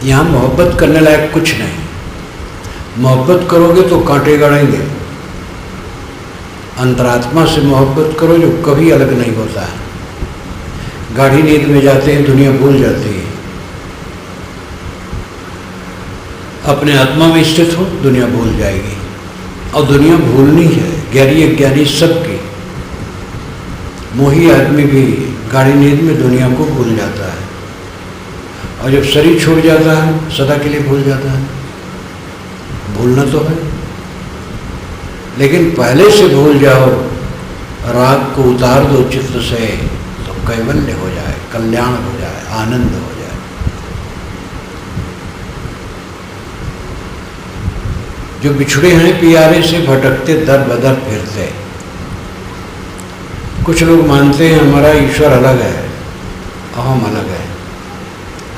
यहाँ मोहब्बत करने लायक कुछ नहीं। मोहब्बत करोगे तो कांटे गड़ेंगे। अंतरात्मा से मोहब्बत करो जो कभी अलग नहीं होता है। गाढ़ी नींद में जाते हैं, दुनिया भूल जाती है। अपने आत्मा में स्थित हो, दुनिया भूल जाएगी। और दुनिया भूलनी है, ज्ञानी अज्ञानी सबकी। मोही आदमी भी गाढ़ी नींद में दुनिया को भूल जाता है, और जब शरीर छूट जाता है सदा के लिए भूल जाता है। भूलना तो है, लेकिन पहले से भूल जाओ, राग को उतार दो चित्त से, तो कैवल्य हो जाए, कल्याण हो जाए, आनंद हो जाए। जो बिछड़े हैं पियारे से, भटकते दर बदर फिरते। कुछ लोग मानते हैं हमारा ईश्वर अलग है, हम अलग है,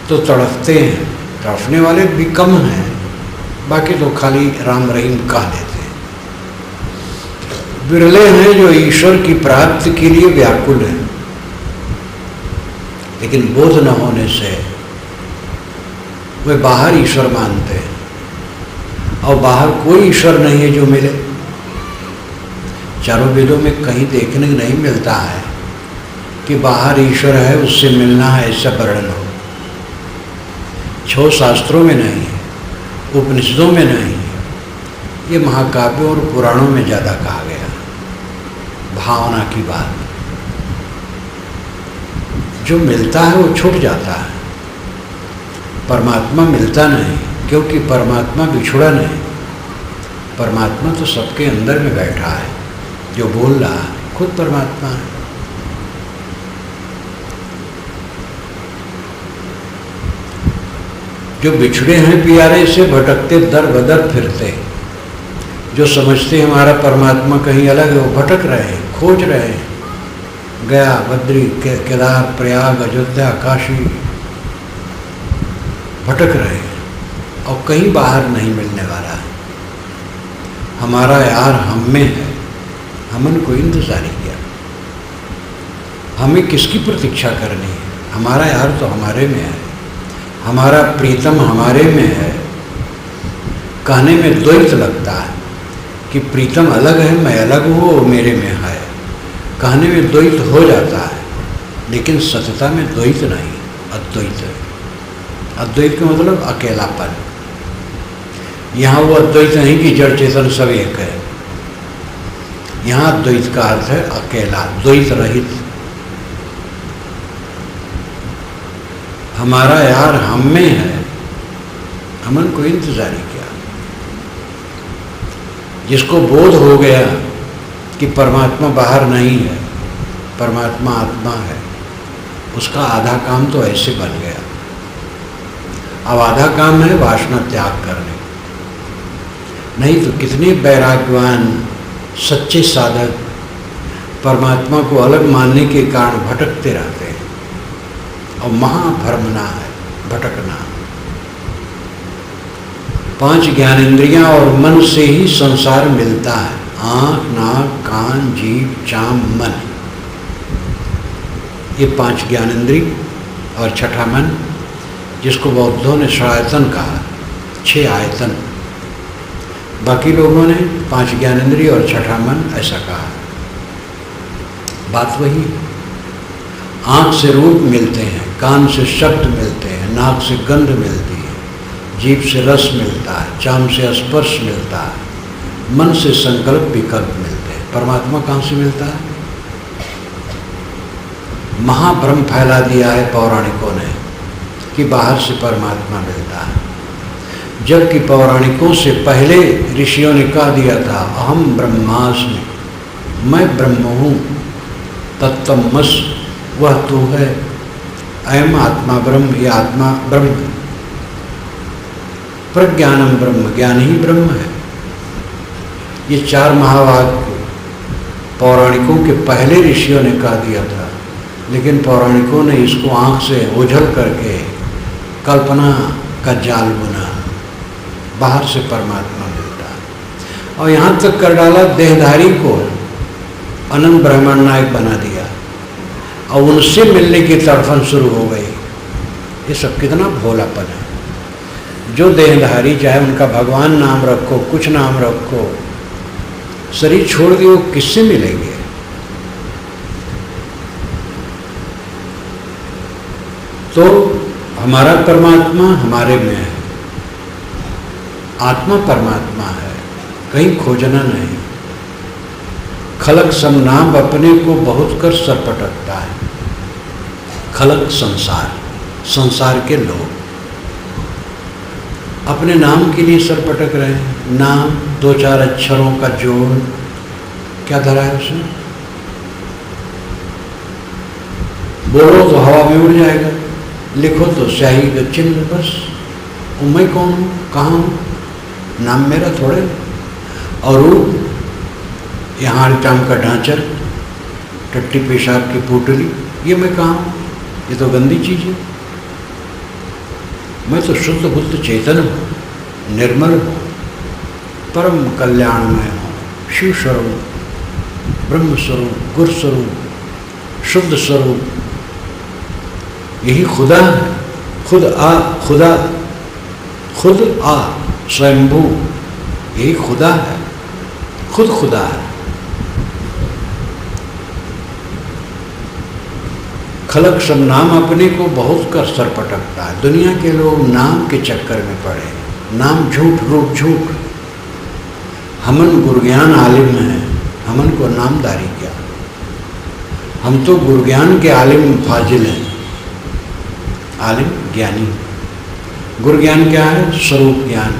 तो तड़पते हैं। तड़पने वाले भी कम हैं, बाकी तो खाली राम रहीम कह देते हैं। बिरले हैं जो ईश्वर की प्राप्ति के लिए व्याकुल हैं, लेकिन बोध न होने से वे बाहर ईश्वर मानते हैं, और बाहर कोई ईश्वर नहीं है जो मिले। चारों वेदों में कहीं देखने नहीं मिलता है कि बाहर ईश्वर है, उससे मिलना है, ऐसा वर्णन हो। 6 शास्त्रों में नहीं है, उपनिषदों में नहीं है, ये महाकाव्यों और पुराणों में ज़्यादा कहा गया। भावना की बात, जो मिलता है वो छूट जाता है, परमात्मा मिलता नहीं, क्योंकि परमात्मा बिछुड़ा नहीं। परमात्मा तो सबके अंदर में बैठा है, जो बोल रहा है खुद परमात्मा है। जो बिछड़े हैं पियारे से, भटकते दर बदर फिरते। जो समझते हमारा परमात्मा कहीं अलग है, वो भटक रहे हैं, खोज रहे हैं। गया, बद्री, केदार, प्रयाग, अयोध्या, काशी, भटक रहे हैं, और कहीं बाहर नहीं मिलने वाला है। हमारा यार हम में है, हमन को इंतजारी किया। हमें किसकी प्रतीक्षा करनी है? हमारा यार तो हमारे में है, हमारा प्रीतम हमारे में है। कहने में द्वैत लगता है कि प्रीतम अलग है, मैं अलग हूँ, वो मेरे में है। कहने में द्वैत हो जाता है, लेकिन सत्यता में द्वैत नहीं, अद्वैत है। अद्वैत का मतलब अकेलापन। यहाँ वो अद्वैत नहीं कि जड़ चेतन सब एक है। यहाँ द्वैत का अर्थ है अकेला, द्वैत रहित। हमारा यार हम में है, हमन को इंतजारी किया। जिसको बोध हो गया कि परमात्मा बाहर नहीं है, परमात्मा आत्मा है, उसका आधा काम तो ऐसे बन गया। अब आधा काम है वासना त्याग करने। नहीं तो कितने वैराग्यवान सच्चे साधक परमात्मा को अलग मानने के कारण भटकते रहते हैं, और महाभ्रमना है भटकना। 5 ज्ञानेंद्रियां और मन से ही संसार मिलता है। आँख, नाक, कान, जीभ, चाम, मन, ये 5 ज्ञानेंद्रिय और छठा मन, जिसको बौद्धों ने षडायतन कहा, 6 आयतन। बाकी लोगों ने 5 ज्ञानेंद्रिय और छठा मन ऐसा कहा। बात वही है। आँख से रूप मिलते हैं, कान से शब्द मिलते हैं, नाक से गंध मिलती है, जीभ से रस मिलता है, चाम से स्पर्श मिलता है, मन से संकल्प विकल्प मिलते हैं। परमात्मा कहाँ से मिलता है? महाभ्रम फैला दिया है पौराणिकों ने कि बाहर से परमात्मा मिलता है, जबकि पौराणिकों से पहले ऋषियों ने कह दिया था अहम ब्रह्मास्मि, मैं ब्रह्म हूँ, तत्तमस, वह तू है। अयम आत्मा ब्रह्म, ये आत्मा ब्रह्म है। प्रज्ञानम ब्रह्म, ज्ञान ही ब्रह्म है। ये 4 महावाक्य पौराणिकों के पहले ऋषियों ने कह दिया था, लेकिन पौराणिकों ने इसको आँख से ओझल करके कल्पना का जाल बुना। बाहर से परमात्मा मिलता है, और यहाँ तक कर डाला देहधारी को अनंत ब्रह्मांड नायक बना दिया, और उनसे मिलने की तड़फन शुरू हो गई। ये सब कितना भोलापन है। जो देहधारी, चाहे उनका भगवान नाम रखो, कुछ नाम रखो, शरीर छोड़ के वो किससे मिलेंगे? तो हमारा परमात्मा हमारे में है, आत्मा परमात्मा है, कहीं खोजना नहीं। खलक सम नाम अपने को बहुत कर सरपटकता है। खलक संसार, संसार के लोग अपने नाम के लिए सरपटक रहे हैं। नाम 2-4 अक्षरों का जोड़, क्या धरा है उसमें? बोलो तो हवा में उड़ जाएगा, लिखो तो स्याही का चिन्ह, बस। मैं कौन हूँ, कहाँ हूँ? नाम मेरा थोड़े। और रूप, यहाँ आलटाम का ढांचर, टट्टी पेशाब की पोटली, ये मैं कहाँ हूँ? ये तो गंदी चीज है। मैं तो शुद्ध बुद्ध चेतन हूँ, निर्मल हूँ, परम कल्याणमय हूँ, शिव स्वरूप, ब्रह्म स्वरूप, गुरु स्वरूप, शुद्ध स्वरूप। यही खुदा है। खुद आ खुदा, खुद आ स्वयंभू, यही खुदा है, खुद खुदा है। खलक सब नाम अपने को बहुत कर सर पटकता है। दुनिया के लोग नाम के चक्कर में पड़े, नाम झूठ, रूप झूठ। हमन गुरज्ञान आलिम है, हमन को नामदारी क्या? हम तो गुरज्ञान के आलिम फाजिल हैं, आलिम ज्ञानी। गुरु ज्ञान क्या है? स्वरूप ज्ञान,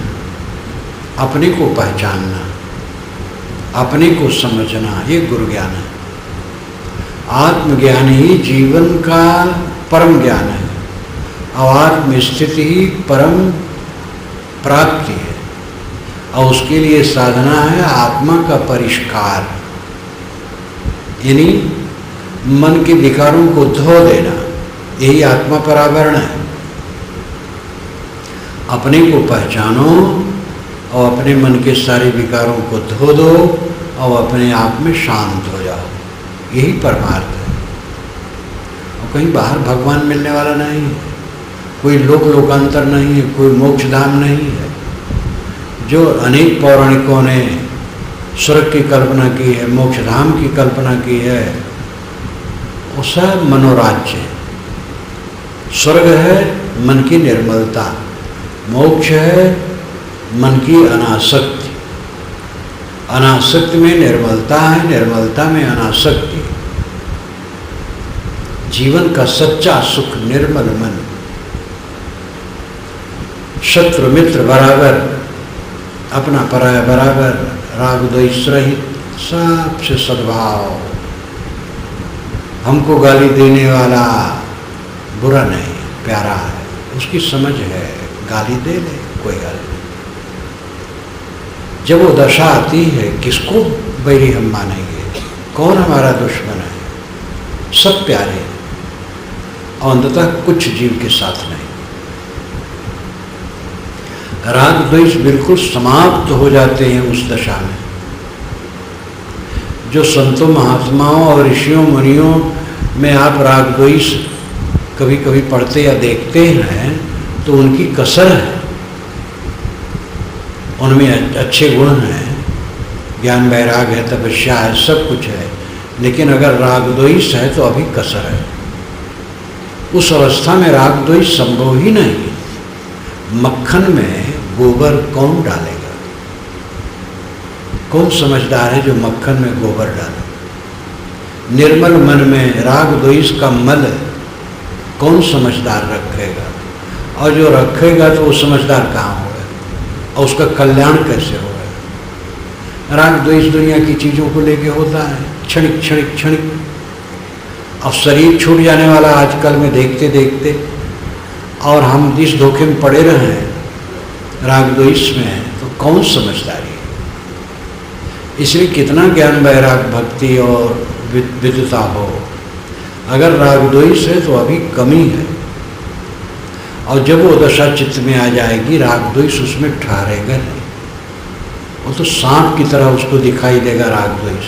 अपने को पहचानना, अपने को समझना, ये गुरु ज्ञान है। आत्मज्ञान ही जीवन का परम ज्ञान है और आत्म स्थिति ही परम प्राप्ति है। और उसके लिए साधना है आत्मा का परिष्कार, यानी मन के विकारों को धो देना, यही आत्मा परावरण है। अपने को पहचानो और अपने मन के सारे विकारों को धो दो और अपने आप में शांत हो जाओ, यही परमार्थ है। और कहीं बाहर भगवान मिलने वाला नहीं है, कोई लोकांतर नहीं है, कोई मोक्षधाम नहीं है। जो अनेक पौराणिकों ने स्वर्ग की कल्पना की है, मोक्षधाम की कल्पना की है, वो सब मनोराज्य है। स्वर्ग है मन की निर्मलता, मोक्ष है मन की अनासक्ति, अनासक्ति में निर्मलता है, निर्मलता में अनासक्ति। जीवन का सच्चा सुख निर्मल मन, शत्रु मित्र बराबर, अपना पराया बराबर, राग द्वेष रहित, सबसे सद्भाव। हमको गाली देने वाला बुरा नहीं, प्यारा है, उसकी समझ है, गाली दे ले, कोई गाली नहीं। जब वो दशा आती है, किसको बैरी हम मानेंगे? कौन हमारा दुश्मन है? सब प्यारे हैं और अंततः कुछ जीव के साथ नहीं। राग द्वेष बिल्कुल समाप्त हो जाते हैं उस दशा में। जो संतों महात्माओं और ऋषियों मुनियों में आप राग द्वेष कभी कभी पढ़ते या देखते हैं तो उनकी कसर है, उनमें अच्छे गुण हैं, ज्ञान वैराग है, तपस्या है, सब कुछ है। लेकिन अगर राग द्वेष है तो अभी कसर है। उस अवस्था में राग द्वेष संभव ही नहीं है। मक्खन में गोबर कौन डालेगा? कौन समझदार है जो मक्खन में गोबर डाले? निर्मल मन में राग द्वेष का मल कौन समझदार रखेगा? और जो रखेगा तो वो समझदार कहाँ होगा और उसका कल्याण कैसे होगा? राग द्वेष दुनिया की चीज़ों को लेके होता है, क्षणिक क्षणिक क्षणिक। अब शरीर छूट जाने वाला आजकल में देखते देखते, और हम जिस धोखे में पड़े रहे हैं राग द्वेष में, तो कौन समझदारी है? इसलिए कितना ज्ञान वैराग भक्ति और विद्युता हो, अगर राग द्वेष है तो अभी कमी है। और जब वो दशा चित्त में आ जाएगी, राग द्वेष उसमें ठहरेगा नहीं, वो तो सांप की तरह उसको दिखाई देगा राग द्वेष।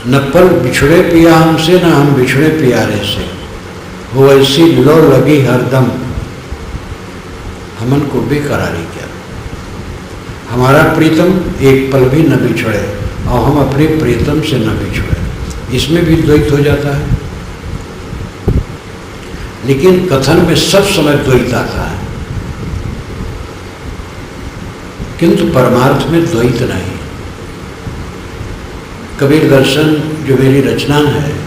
न पल बिछड़े पिया हमसे, न हम बिछड़े प्यारे से। हो ऐसी लो लगी हरदम, हमन को बेकरारी क्या। हमारा प्रीतम एक पल भी न बिछड़े और हम अपने प्रीतम से न बिछड़े, इसमें भी द्वैत हो जाता है। लेकिन कथन में सब समय द्वैत आता है, किंतु परमार्थ में द्वैत नहीं। कबीर दर्शन जो मेरी रचना है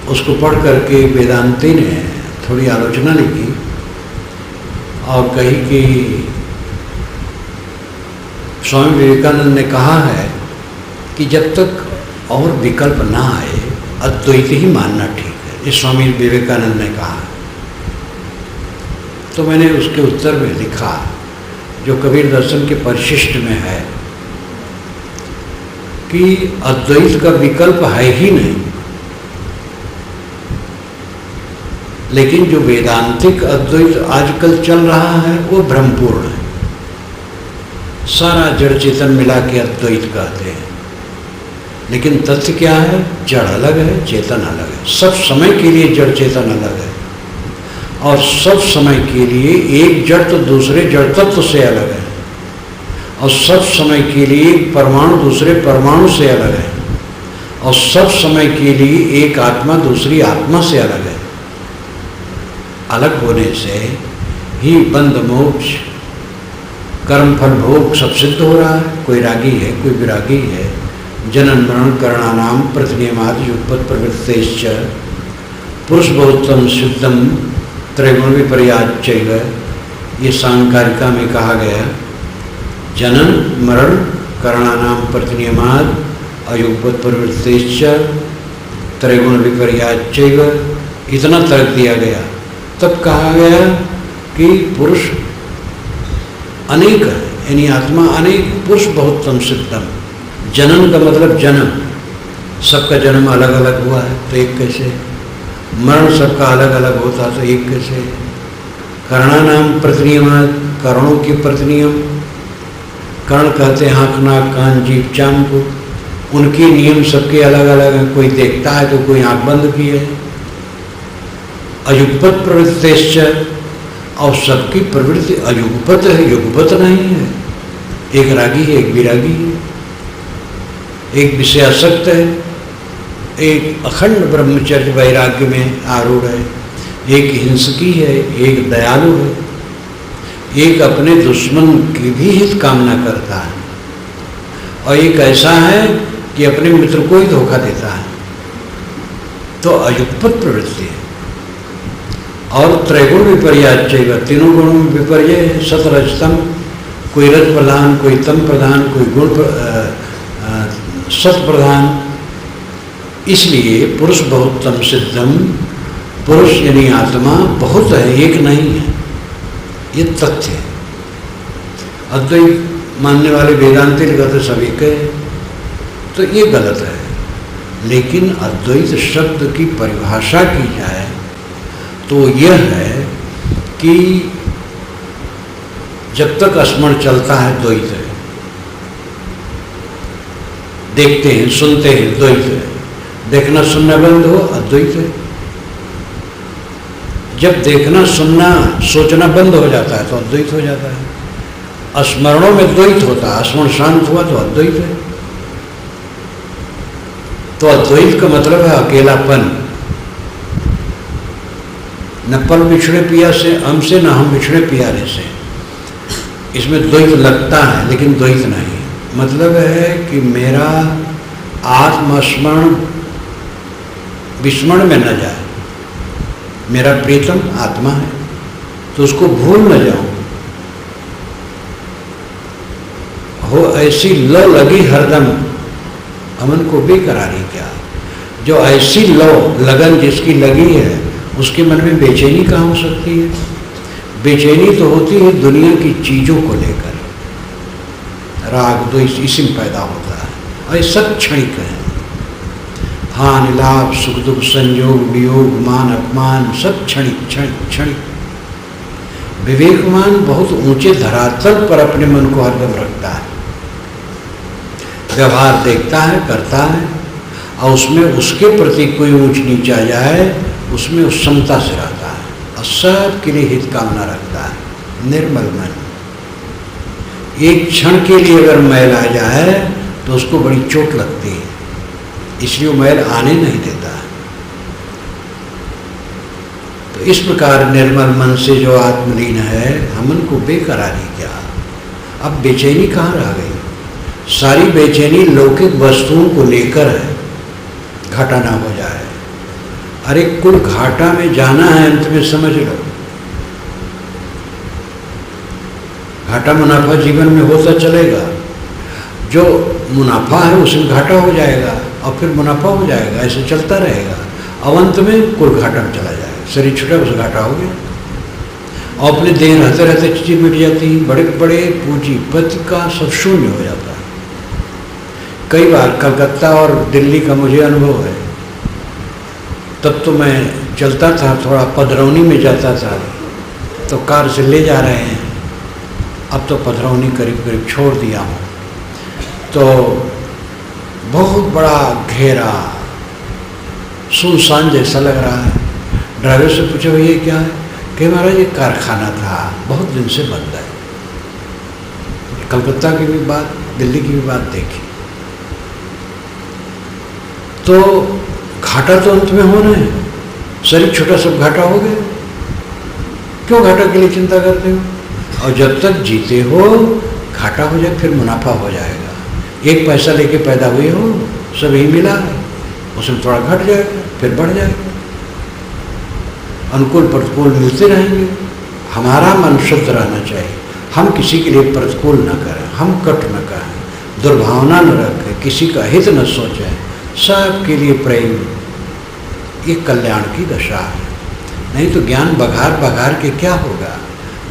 उसको पढ़ करके वेदांती ने थोड़ी आलोचना लिखी और कही कि स्वामी विवेकानंद ने कहा है कि जब तक और विकल्प ना आए अद्वैत ही मानना ठीक है, ये स्वामी विवेकानंद ने कहा। तो मैंने उसके उत्तर में लिखा जो कबीर दर्शन के परिशिष्ट में है कि अद्वैत का विकल्प है ही नहीं, लेकिन जो वेदांतिक अद्वैत आजकल चल रहा है वो भ्रमपूर्ण है। सारा जड़ चेतन मिला के अद्वैत कहते हैं, लेकिन तथ्य क्या है? जड़ अलग है, चेतन अलग है। सब समय के लिए जड़ चेतन अलग है और सब समय के लिए एक जड़ तो दूसरे जड़ तत्व से अलग है और सब समय के लिए एक परमाणु दूसरे परमाणु से अलग है और सब समय के लिए एक आत्मा दूसरी आत्मा से अलग है। अलग होने से ही बंध मोक्ष कर्म फल भोग सब सिद्ध हो रहा है। कोई रागी है, कोई विरागी है। जनन मरण करणानाम प्रतिनियमादि युगपत् प्रवृत्तेश्च पुरुष बहुत्तम शुद्धम त्रैगुण विपर्याच्चैव, ये सांकारिका में कहा गया। जनन मरण करणानाम प्रतिनियमाद अयुगपत् प्रवृत्तेश्च त्रैगुण विपर्याच्चैव, इतना तर्क दिया गया। तब कहा गया कि पुरुष अनेक है, यानी आत्मा अनेक, पुरुष बहुत्तम सिद्धम। जनन का मतलब जन्म, सबका जन्म अलग अलग हुआ है तो एक कैसे? मरण सबका अलग अलग होता तो एक कैसे? कर्णानाम प्रतिनियम, कर्णों के प्रतिनियम। कर्ण कहते हैं आँख नाक कान जीभ चाम को, उनके नियम सबके अलग अलग हैं। कोई देखता है तो कोई आँख बंद की है। अयुगपत् प्रवृत्तेश्च, और सबकी प्रवृत्ति अयुगपत है, युगपत नहीं है। एक रागी है, एक विरागी है, एक विषयासक्त है, एक अखंड ब्रह्मचर्य वैराग्य में आरूढ़ है, एक हिंसकी है, एक दयालु है, एक अपने दुश्मन की भी हित कामना करता है और एक ऐसा है कि अपने मित्र को ही धोखा देता है। तो अयुगपत प्रवृत्ति है। और त्रैगुण विपर्याच्चैव, तीनों गुणों में विपर्य है। सतरजतम, कोई रज प्रधान, कोई तम प्रधान, कोई गुण सत प्रधान। इसलिए पुरुष बहुत्तम सिद्धम, पुरुष यानी आत्मा बहुत है, एक नहीं है, ये तथ्य है। अद्वैत मानने वाले वेदांती कहते सभी के, तो ये गलत है। लेकिन अद्वैत शब्द की परिभाषा की जाए तो यह है कि जब तक स्मरण चलता है द्वैत है, देखते हैं सुनते हैं द्वैत है, देखना सुनना बंद हो अद्वैत है। जब देखना सुनना सोचना बंद हो जाता है तो अद्वैत हो जाता है। स्मरणों में द्वैत होता है, स्मरण शांत हुआ तो अद्वैत है। तो अद्वैत का मतलब है अकेलापन। न पल बिछड़े पिया से हमसे, न हम बिछड़े प्यारे से। इसमें द्वैत लगता है लेकिन द्वैत नहीं। मतलब है कि मेरा आत्मस्मरण विस्मरण में न जाए। मेरा प्रीतम आत्मा है तो उसको भूल न जाऊं। हो ऐसी लो लगी हरदम, अमन को बेकरारी क्या। जो ऐसी लो लगन जिसकी लगी है उसके मन में बेचैनी कहाँ हो सकती है? बेचैनी तो होती है दुनिया की चीज़ों को लेकर। राग द्वेष इसी में पैदा होता है और ये सब क्षणिक है। हानि लाभ सुख दुख संयोग वियोग मान अपमान सब क्षणिक क्षणिक क्षणिक। विवेकमान बहुत ऊंचे धरातल पर अपने मन को हरदम रखता है। व्यवहार देखता है, करता है और उसमें उसके प्रति कोई ऊंच नीच आ जाए उसमें उस समता से रहता है और सबके लिए हित कामना रखता है। निर्मल मन एक क्षण के लिए अगर मैल आ जाए तो उसको बड़ी चोट लगती है, इसलिए वो मैल आने नहीं देता है। तो इस प्रकार निर्मल मन से जो आत्मलीन है, हमन को बेकरारी क्या, अब बेचैनी कहाँ रह गई? सारी बेचैनी लौकिक वस्तुओं को लेकर है, घाटा ना हो जाए। अरे कुल घाटा में जाना है, अंत में समझ लो। घाटा मुनाफा जीवन में होता चलेगा, जो मुनाफा है उसमें घाटा हो जाएगा और फिर मुनाफा हो जाएगा, ऐसे चलता रहेगा। अब अंत में कुल घाटा में चला जाएगा, शरीर छूटा उसे घाटा हो गया और अपने देह रहते रहते चीज़ें मिट जाती हैं, बड़े बड़े पूंजीपति का सब शून्य हो जाता है। कई बार कलकत्ता और दिल्ली का मुझे अनुभव है। तब तो मैं चलता था, थोड़ा पधरौनी में जाता था तो कार से ले जा रहे हैं, अब तो पधरौनी करीब करीब छोड़ दिया हूँ। तो बहुत बड़ा घेरा सुनसान जैसा लग रहा है। ड्राइवर से पूछो ये क्या है? कि महाराज ये कारखाना था, बहुत दिन से बंद है। कलकत्ता की भी बात, दिल्ली की भी बात देखी। तो घाटा तो अंत में होना है, शरीर छोटा सब घाटा हो गया, क्यों घाटा के लिए चिंता करते हो? और जब तक जीते हो घाटा हो जाए फिर मुनाफा हो जाएगा। एक पैसा लेके पैदा हुए हो, सब यही मिला है, उसमें थोड़ा घट जाएगा फिर बढ़ जाएगा। अनुकूल प्रतिकूल मिलते रहेंगे। हमारा मन शुद्ध रहना चाहिए, हम किसी के लिए प्रतिकूल न करें, हम कट न करें, दुर्भावना न रखें, किसी का हित न सोचें, सबके लिए प्रेम, ये कल्याण की दशा है। नहीं तो ज्ञान बघार बघार के क्या होगा?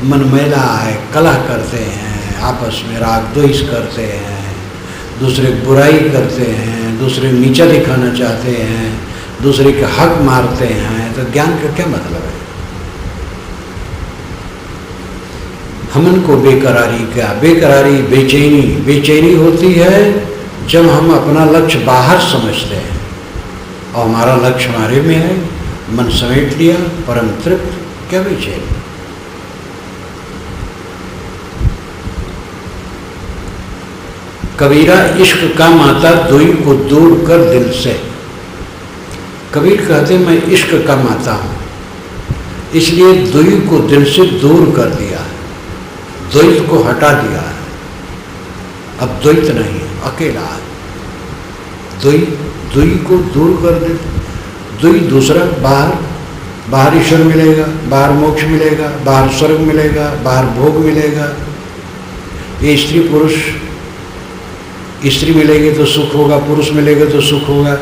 मन मैला है, कलह करते हैं, आपस में राग द्वेष करते हैं, दूसरे की बुराई करते हैं, दूसरे को नीचा दिखाना चाहते हैं, दूसरे के हक मारते हैं, तो ज्ञान का क्या मतलब है? हमन को बेकरारी क्या? बेकरारी बेचैनी, बेचैनी होती है जब हम अपना लक्ष्य बाहर समझते हैं और हमारा लक्ष्य हमारे में है, मन समेट लिया, परम तृप्त, क्या बेचैनी? कबीरा इश्क का माता दुई को दूर कर दिल से। कबीर कहते मैं इश्क का माता हूँ, इसलिए दुई को दिल से दूर कर दिया है, द्वैत को हटा दिया है। अब द्वैत नहीं, अकेला है। दुई को दूर कर दे, दुई दूसरा, बाहर ईश्वर मिलेगा, बाहर मोक्ष मिलेगा, बाहर स्वर्ग मिलेगा, बाहर भोग मिलेगा। ये स्त्री पुरुष, स्त्री मिलेगी तो सुख होगा, पुरुष मिलेगा तो सुख होगा,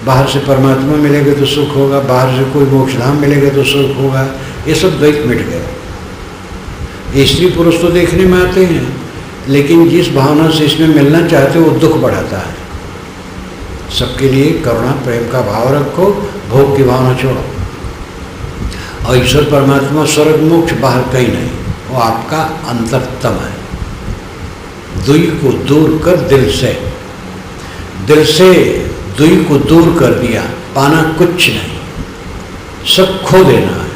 बाहर से परमात्मा मिलेगा तो सुख होगा, बाहर से कोई मोक्ष धाम मिलेगा तो सुख होगा। ये सब द्वैत मिट गया। ये स्त्री पुरुष तो देखने में आते हैं, लेकिन जिस भावना से इसमें मिलना चाहते हो वो दुख बढ़ाता है। सबके लिए करुणा प्रेम का भाव रखो, भोग की भावना छोड़ो। और ईश्वर परमात्मा स्वर्ग मोक्ष बाहर कहीं नहीं, वो आपका अंतरतम है। दुई को दूर कर दिल से, दिल से दुई को दूर कर दिया, पाना कुछ नहीं, सब खो देना है।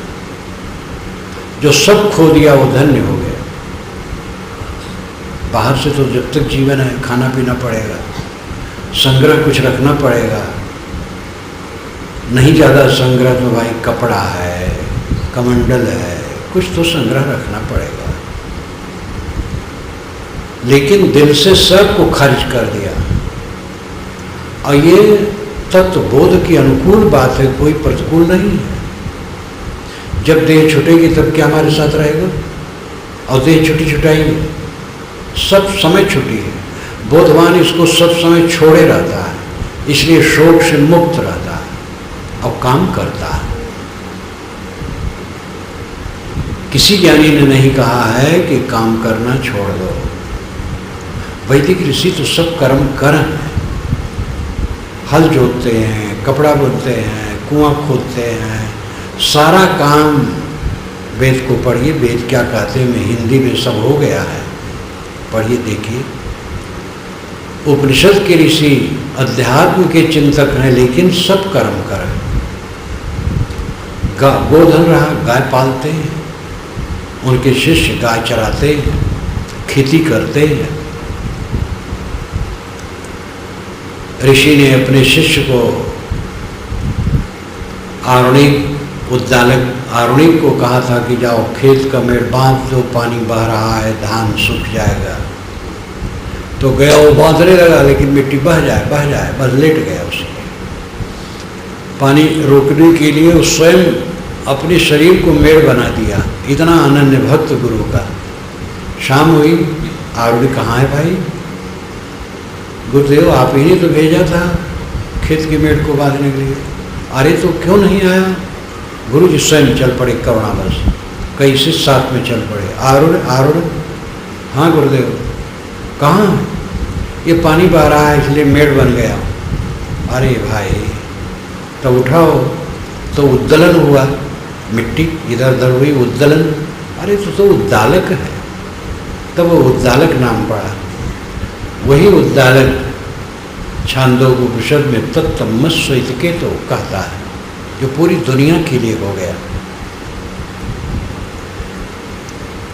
जो सब खो दिया वो धन्य हो गया। बाहर से तो जब तक जीवन है खाना पीना पड़ेगा, संग्रह कुछ रखना पड़ेगा। नहीं ज़्यादा संग्रह तो भाई कपड़ा है, कमंडल है, कुछ तो संग्रह रखना पड़ेगा। लेकिन दिल से सब को खर्च कर दिया। और ये तत्व बोध की अनुकूल बात है, कोई प्रतिकूल नहीं है। जब देह छूटेगी तब क्या हमारे साथ रहेगा? और देह छुटी छुटाएंगे, सब समय छुटी है। बोधवान इसको सब समय छोड़े रहता है, इसलिए शोक से मुक्त रहता है और काम करता है। किसी ज्ञानी ने नहीं कहा है कि काम करना छोड़ दो। वैदिक ऋषि तो सब कर्म कर हैं, हल जोतते हैं, कपड़ा बुनते हैं, कुआं खोदते हैं, सारा काम। वेद को पढ़िए, वेद क्या कहते हैं, में हिंदी में सब हो गया है, पढ़िए देखिए। उपनिषद के ऋषि अध्यात्म के चिंतक हैं, लेकिन सब कर्म करें। गोधन रहा, गाय पालते हैं, उनके शिष्य गाय चराते हैं, खेती करते हैं। ऋषि ने अपने शिष्य को आरुणिक उद्दालक आरुणिक को कहा था कि जाओ खेत का मेड़ बांध दो, पानी बह रहा है, धान सूख जाएगा। तो गया, वो बांधने लगा, लेकिन मिट्टी बह जाए, बस लेट गया। उसके पानी रोकने के लिए उस स्वयं अपने शरीर को मेड़ बना दिया। इतना अनन्य भक्त गुरु का। शाम हुई, आरुणिक कहाँ है भाई? गुरुदेव आप ही ने तो भेजा था खेत के मेड़ को बांधने के लिए। अरे तो क्यों नहीं आया? गुरु जी स्वयं चल पड़े करुणावश, कई शिष्य साथ में चल पड़े। आरुण, हाँ गुरुदेव, कहाँ? ये पानी बह रहा है इसलिए मेड़ बन गया। अरे भाई, तो उठाओ, तो उद्दलन हुआ, मिट्टी इधर उधर हुई, उद्दलन। अरे तो उद्दालक है, तब वो उद्दालक नाम पड़ा। वही उद्दालक छांदोग्योपनिषद में तत्तमस्वैतके तो कहता है, जो पूरी दुनिया के लिए हो गया।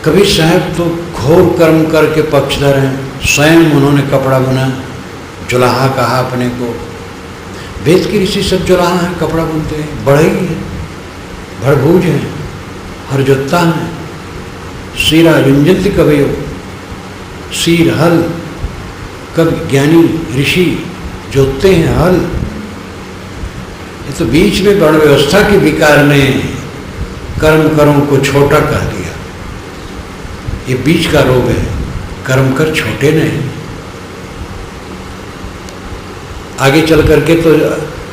कबीर साहब तो घोर कर्म करके पक्षधर हैं। स्वयं उन्होंने कपड़ा बुना, जुलाहा कहा अपने को। वेद के ऋषि सब जुलाहा हैं, कपड़ा बुनते हैं, बढ़ई हैं, भड़भूज हैं, हरजोत्ता हैं, सीरा युंजंत कवयो, सीर हल, कवि ज्ञानी ऋषि जोतते हैं हल। ये तो बीच में वर्ण व्यवस्था के विकार ने कर्म करों को छोटा कह दिया। ये बीच का रोग है, कर्म कर छोटे नहीं। आगे चल करके तो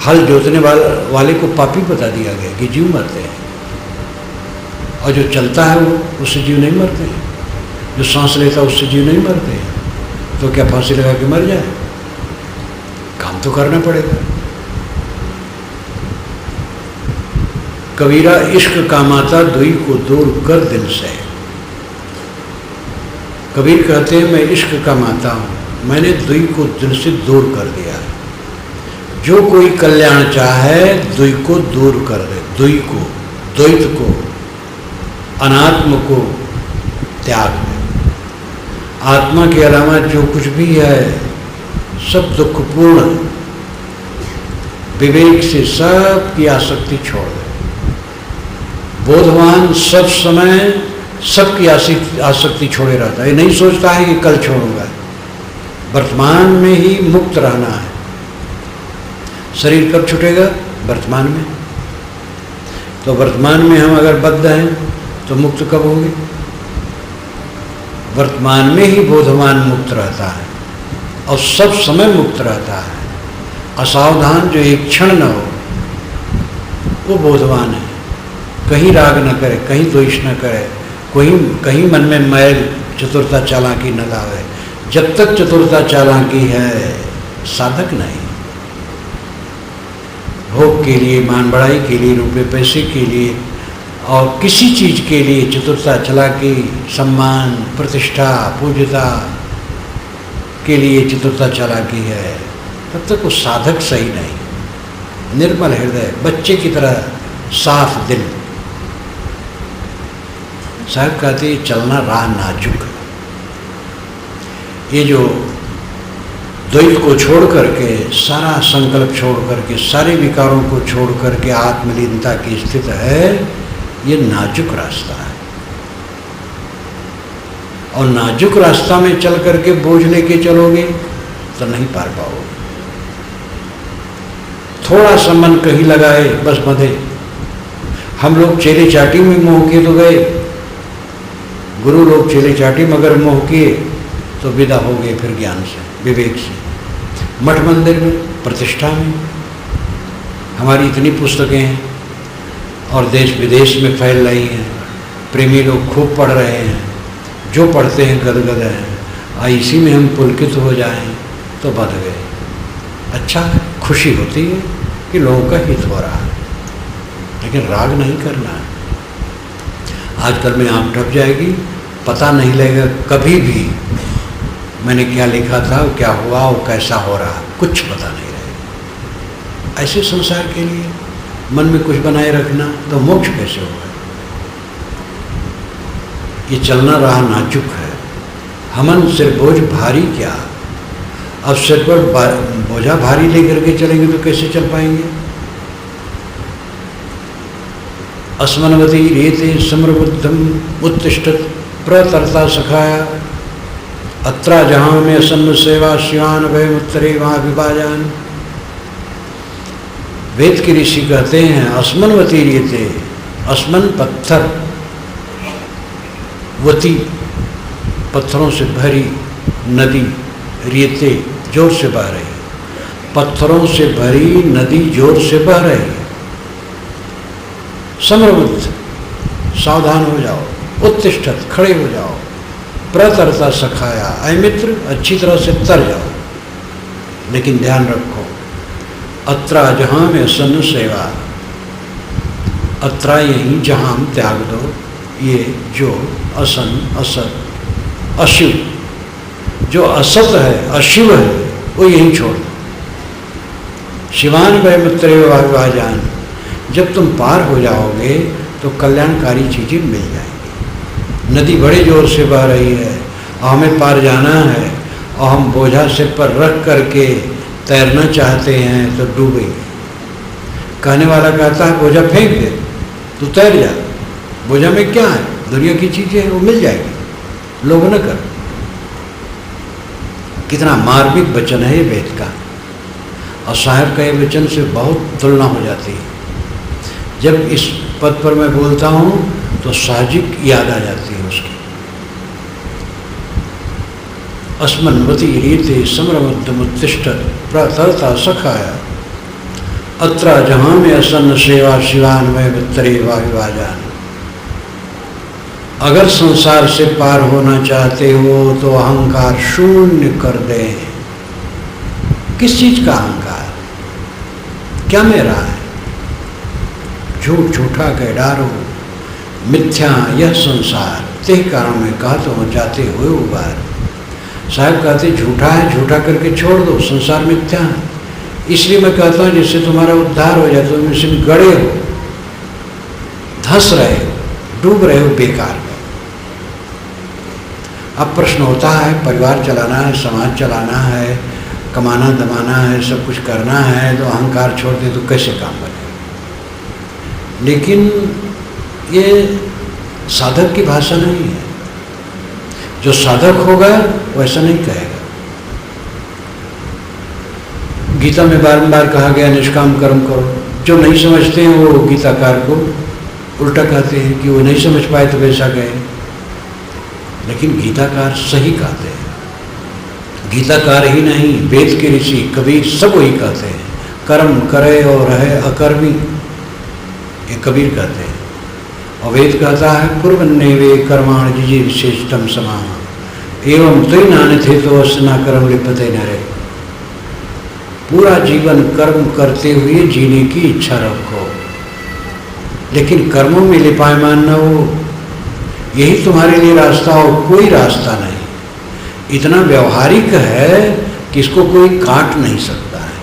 हल जोतने वाले को पापी बता दिया गया कि जीव मरते हैं, और जो चलता है वो उससे जीव नहीं मरते हैं, जो सांस लेता है उससे जीव नहीं मरते हैं। तो क्या फांसी लगा के मर जाए? काम तो करना पड़ेगा। कबीरा इश्क का माता दुई को दूर कर दिल से। कबीर कहते हैं मैं इश्क का माता हूँ, मैंने दुई को दिल से दूर कर दिया। जो कोई कल्याण चाहे दुई को दूर कर दे, दुई को, द्वैत को, अनात्म को त्याग दे। आत्मा के अलावा जो कुछ भी है सब दुखपूर्ण। विवेक से सब की आसक्ति छोड़ दे। बोधवान सब समय सबकी आसक्ति छोड़े रहता है, ये नहीं सोचता है कि कल छोड़ूंगा। वर्तमान में ही मुक्त रहना है। शरीर कब छूटेगा? वर्तमान में। तो वर्तमान में हम अगर बद्ध हैं तो मुक्त कब होंगे? वर्तमान में ही बोधवान मुक्त रहता है और सब समय मुक्त रहता है। असावधान जो एक क्षण न हो वो बोधवान है। कहीं राग न करे, कहीं द्वेष न करे, कहीं मन में मैल चतुरता चालाकी न लावे। जब तक चतुरता चालाकी है साधक नहीं। भोग के लिए, मान बढ़ाई के लिए, रुपए पैसे के लिए और किसी चीज के लिए चतुरता चालाकी, सम्मान, प्रतिष्ठा, पूज्यता के लिए चतुरता चालाकी है, तब तक वो साधक सही नहीं। निर्मल हृदय, बच्चे की तरह साफ दिल। साहब कहते हैं चलना राह नाजुक। ये जो द्वैत को छोड़ करके, सारा संकल्प छोड़ करके, सारे विकारों को छोड़ करके आत्मलीनता की स्थिति है, ये नाजुक रास्ता है। और नाजुक रास्ता में चल करके बोझ लेके चलोगे तो नहीं पार पाओगे। थोड़ा सा मन कहीं लगाए बस बंधे। हम लोग चेले चाटी में मोह किए तो गए, गुरु लोग चेले चाटी में अगर मोह किए तो विदा हो गए फिर ज्ञान से, विवेक से। मठ मंदिर में, प्रतिष्ठा में हमारी इतनी पुस्तकें हैं और देश विदेश में फैल रही हैं। प्रेमी लोग खूब पढ़ रहे हैं, जो पढ़ते हैं गदगद हैं। इसी में हम पुलकित हो जाएं तो बध गए। अच्छा, खुशी होती है कि लोगों का हित हो रहा है, लेकिन राग नहीं करना है। आजकल में आँख ढक जाएगी, पता नहीं लगेगा कभी भी मैंने क्या लिखा था, क्या हुआ और कैसा हो रहा, कुछ पता नहीं रहेगा। ऐसे संसार के लिए मन में कुछ बनाए रखना, तो मोक्ष कैसे होगा? ये चलना रहा नाजुक है। हमन सिर बोझ भारी क्या, अब सिर पर बोझा भारी लेकर के चलेंगे तो कैसे चल पाएंगे? अस्मनवती रेते समरबुद्धम उत्तिष्ठत प्रतरता सखाया अत्रा जहाँ में असन्न सेवा शिवान वह उत्तरे वहाँ विभाजन। वेद के ऋषि कहते हैं अस्मनवती रेते, अस्मन पत्थर, वती पत्थरों से भरी नदी, रेते जोर से बह रही, पत्थरों से भरी नदी जोर से बह रही। समरबुद्ध, सावधान हो जाओ, उत्तिष्ठत, खड़े हो जाओ, प्रतरता सखाया, ऐ मित्र अच्छी तरह से तर जाओ। लेकिन ध्यान रखो, अत्रा जहाँ में सन्न सेवा, अत्रा यहीं जहाँ त्याग दो, ये जो असन असत अशिव, जो असत है अशिव है वो यहीं छोड़ दो। शिवान वह मित्र विभाजन, जब तुम पार हो जाओगे तो कल्याणकारी चीजें मिल जाएंगी। नदी बड़े जोर से बह रही है और हमें पार जाना है और हम बोझा सिर पर रख करके तैरना चाहते हैं तो डूबेंगे। कहने वाला कहता है बोझा फेंक दे, तू तैर जा, बोझा में क्या है, दुनिया की चीजें हैं वो मिल जाएगी, लोभ न कर। कितना मार्मिक वचन है ये वेद का, और साहब का ये वचन से बहुत तुलना हो जाती है। जब इस पद पर मैं बोलता हूँ तो साहजिक याद आ जाती है उसकी। अस्मन्वती रीते समरमुत्तिष्ठत प्रतरता सखाया अत्रा जहाँ में असन्न सेवा शिवान में वित्तरे वायुवाजान। अगर संसार से पार होना चाहते हो तो अहंकार शून्य कर दें। किस चीज का अहंकार? क्या मेरा है? झूठ झूठा कह डारो, मिथ्या यह संसार, ते कारण में कहा तो हो जाते हुए उबार। साहब कहते झूठा है, झूठा करके छोड़ दो, संसार मिथ्या है। इसलिए मैं कहता हूँ जिससे तुम्हारा उद्धार हो जाए, तुम इसमें गड़े हो, धंस रहे हो, डूब रहे हो बेकार में। अब प्रश्न होता है परिवार चलाना है, समाज चलाना है, कमाना दमाना है, सब कुछ करना है, तो अहंकार छोड़ दे तो कैसे काम बने? लेकिन ये साधक की भाषा नहीं है। जो साधक होगा वो ऐसा नहीं कहेगा। गीता में बारंबार कहा गया निष्काम कर्म करो। जो नहीं समझते हैं वो गीताकार को उल्टा कहते हैं कि वो नहीं समझ पाए तो वैसा गए, लेकिन गीताकार सही कहते हैं। गीताकार ही नहीं, वेद के ऋषि कबीर सब वही कहते हैं, कर्म करे और रहे अकर्मी, ये कबीर कहते हैं। और वेद कहता है कुर्वन्नेवे कर्माण जिजे विशेषतम समा एवं तो नान थे तो अस न कर्म लिपते न रहे। पूरा जीवन कर्म करते हुए जीने की इच्छा रखो, लेकिन कर्मों में लिपायमान न हो। यही तुम्हारे लिए रास्ता हो, कोई रास्ता नहीं। इतना व्यवहारिक है कि इसको कोई काट नहीं सकता है।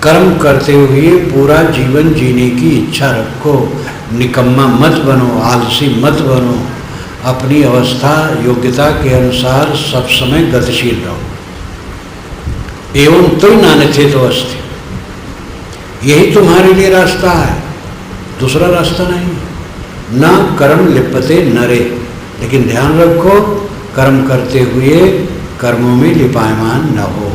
कर्म करते हुए पूरा जीवन जीने की इच्छा रखो, निकम्मा मत बनो, आलसी मत बनो, अपनी अवस्था योग्यता के अनुसार सब समय गतिशील रहो। एवं तो नान्यथे तो अस्ति, यही तुम्हारे लिए रास्ता है, दूसरा रास्ता नहीं। न कर्म लिपते नरे, लेकिन ध्यान रखो कर्म करते हुए कर्मों में लिपायमान न हो।